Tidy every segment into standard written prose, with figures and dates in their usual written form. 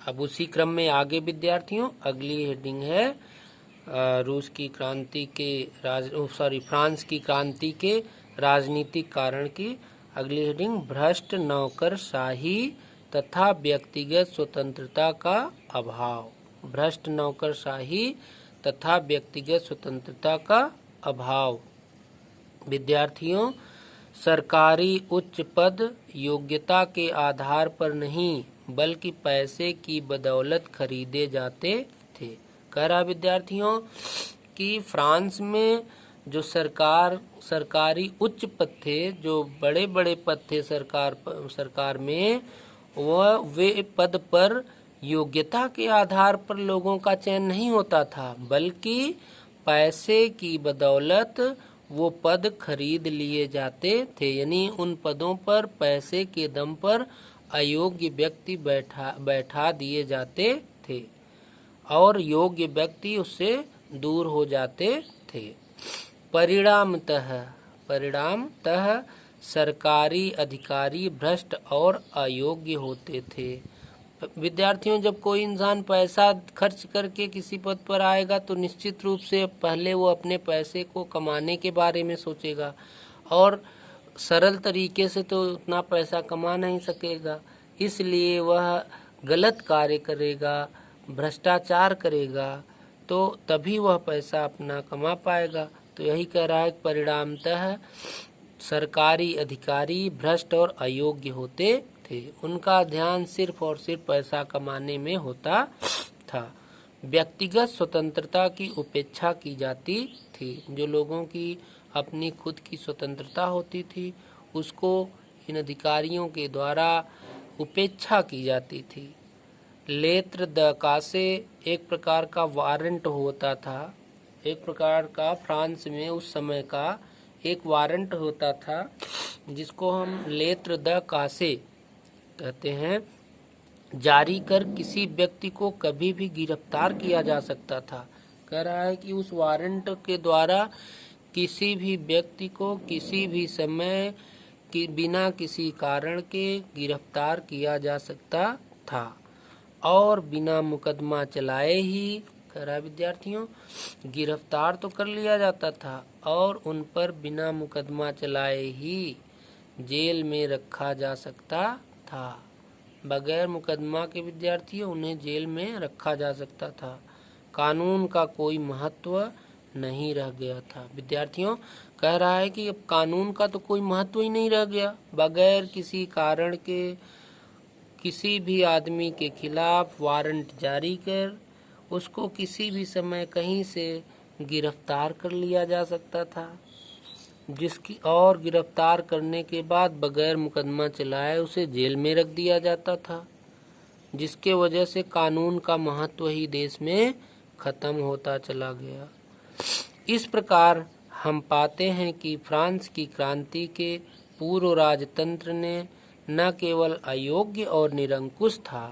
अब उसी क्रम में आगे विद्यार्थियों अगली हेडिंग है रूस की क्रांति के फ्रांस की क्रांति के राजनीतिक कारण की। अगली हेडिंग भ्रष्ट नौकरशाही तथा व्यक्तिगत स्वतंत्रता का अभाव। भ्रष्ट नौकरशाही तथा व्यक्तिगत स्वतंत्रता का अभाव। विद्यार्थियों, सरकारी उच्च पद योग्यता के आधार पर नहीं बल्कि पैसे की बदौलत खरीदे जाते थे। कह रहा विद्यार्थियों कि फ्रांस में जो सरकारी उच्च पद थे, जो बड़े बड़े पद थे सरकार में, वे पद पर योग्यता के आधार पर लोगों का चयन नहीं होता था, बल्कि पैसे की बदौलत वो पद खरीद लिए जाते थे। यानी उन पदों पर पैसे के दम पर अयोग्य व्यक्ति बैठा दिए जाते थे और योग्य व्यक्ति उससे दूर हो जाते थे। परिणामतः सरकारी अधिकारी भ्रष्ट और अयोग्य होते थे। विद्यार्थियों, जब कोई इंसान पैसा खर्च करके किसी पद पर आएगा तो निश्चित रूप से पहले वो अपने पैसे को कमाने के बारे में सोचेगा और सरल तरीके से तो उतना पैसा कमा नहीं सकेगा, इसलिए वह गलत कार्य करेगा, भ्रष्टाचार करेगा, तो तभी वह पैसा अपना कमा पाएगा। तो यही कह रहा है कि परिणामतः सरकारी अधिकारी भ्रष्ट और अयोग्य होते थे। उनका ध्यान सिर्फ और सिर्फ पैसा कमाने में होता था। व्यक्तिगत स्वतंत्रता की उपेक्षा की जाती थी। जो लोगों की अपनी खुद की स्वतंत्रता होती थी उसको इन अधिकारियों के द्वारा उपेक्षा की जाती थी। लेत्र दकासे एक प्रकार का वारंट होता था। एक प्रकार का फ्रांस में उस समय का एक वारंट होता था जिसको हम लेत्र दकासे कहते हैं, जारी कर किसी व्यक्ति को कभी भी गिरफ्तार किया जा सकता था। कह रहा है कि उस वारंट के द्वारा किसी भी व्यक्ति को किसी भी समय बिना किसी कारण के गिरफ्तार किया जा सकता था और बिना मुकदमा चलाए ही, कह रहा विद्यार्थियों, गिरफ्तार तो कर लिया जाता था और उन पर बिना मुकदमा चलाए ही जेल में रखा जा सकता था। बगैर मुकदमा के विद्यार्थियों उन्हें जेल में रखा जा सकता था। कानून का कोई महत्व नहीं रह गया था। विद्यार्थियों, कह रहा है कि अब कानून का तो कोई महत्व ही नहीं रह गया। बगैर किसी कारण के किसी भी आदमी के खिलाफ वारंट जारी कर उसको किसी भी समय कहीं से गिरफ्तार कर लिया जा सकता था, जिसकी और गिरफ्तार करने के बाद बगैर मुकदमा चलाए उसे जेल में रख दिया जाता था, जिसके वजह से कानून का महत्व ही देश में खत्म होता चला गया। इस प्रकार हम पाते हैं कि फ्रांस की क्रांति के पूर्व राजतंत्र ने न केवल अयोग्य और निरंकुश था,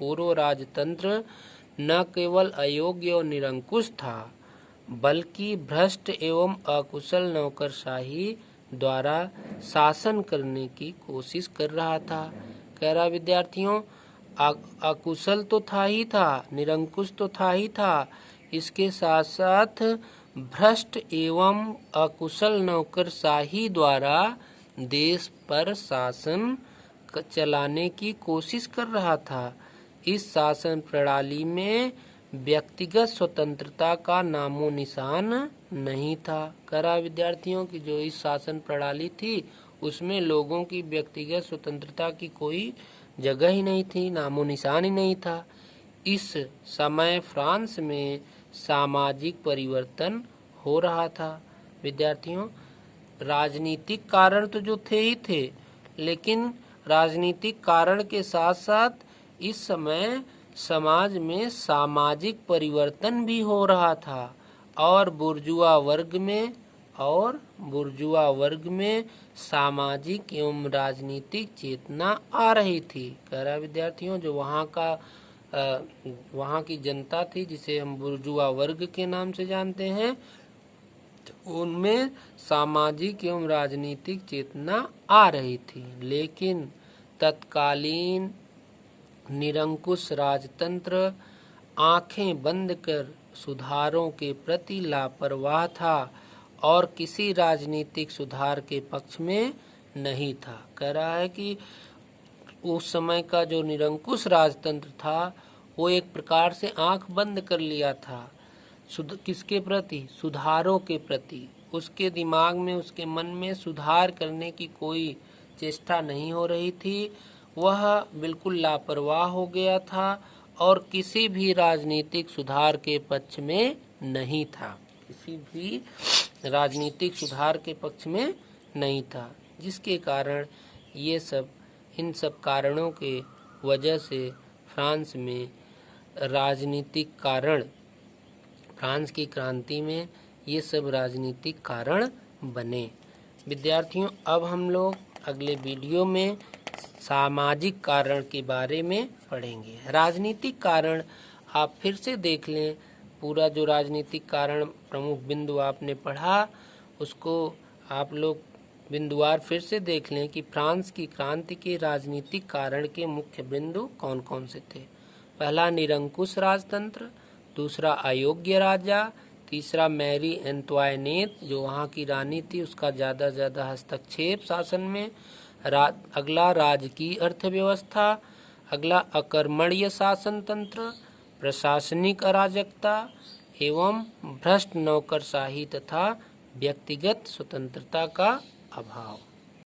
पूर्व राजतंत्र न केवल अयोग्य और निरंकुश था बल्कि भ्रष्ट एवं अकुशल नौकरशाही द्वारा शासन करने की कोशिश कर रहा था। कह रहा विद्यार्थियों, अकुशल तो था ही था, निरंकुश तो था ही था, इसके साथ साथ भ्रष्ट एवं अकुशल नौकरशाही द्वारा देश पर शासन चलाने की कोशिश कर रहा था। इस शासन प्रणाली में व्यक्तिगत स्वतंत्रता का नामो निशान नहीं था। कह रहा विद्यार्थियों की जो इस शासन प्रणाली थी उसमें लोगों की व्यक्तिगत स्वतंत्रता की कोई जगह ही नहीं थी, नामो निशान ही नहीं था। इस समय फ्रांस में सामाजिक परिवर्तन हो रहा था। विद्यार्थियों, राजनीतिक कारण तो जो थे ही थे, लेकिन राजनीतिक कारण के साथ साथ इस समय समाज में सामाजिक परिवर्तन भी हो रहा था और बुर्जुआ वर्ग में सामाजिक एवं राजनीतिक चेतना आ रही थी। कह रहा विद्यार्थियों, जो वहाँ की जनता थी जिसे हम बुर्जुआ वर्ग के नाम से जानते हैं, उनमें सामाजिक एवं राजनीतिक चेतना आ रही थी। लेकिन तत्कालीन निरंकुश राजतंत्र आंखें बंद कर सुधारों के प्रति लापरवाह था और किसी राजनीतिक सुधार के पक्ष में नहीं था। कह रहा है कि उस समय का जो निरंकुश राजतंत्र था वो एक प्रकार से आंख बंद कर लिया था किसके प्रति? सुधारों के प्रति। उसके दिमाग में, उसके मन में सुधार करने की कोई चेष्टा नहीं हो रही थी। वह बिल्कुल लापरवाह हो गया था और किसी भी राजनीतिक सुधार के पक्ष में नहीं था, किसी भी राजनीतिक सुधार के पक्ष में नहीं था, जिसके कारण इन सब कारणों के वजह से फ्रांस में राजनीतिक कारण, फ्रांस की क्रांति में ये सब राजनीतिक कारण बने। विद्यार्थियों, अब हम लोग अगले वीडियो में सामाजिक कारण के बारे में पढ़ेंगे। राजनीतिक कारण आप फिर से देख लें, पूरा जो राजनीतिक कारण प्रमुख बिंदु आपने पढ़ा उसको आप लोग बिंदुवार फिर से देख लें कि फ्रांस की क्रांति के राजनीतिक कारण के मुख्य बिंदु कौन कौन से थे। पहला निरंकुश राजतंत्र, दूसरा अयोग्य राजा, तीसरा मैरी एंतोइनेट जो वहाँ की रानी थी उसका ज़्यादा हस्तक्षेप शासन में, अगला राजकीय अर्थव्यवस्था, अगला अकर्मण्य शासन तंत्र, प्रशासनिक अराजकता एवं भ्रष्ट नौकरशाही तथा व्यक्तिगत स्वतंत्रता का अभाव।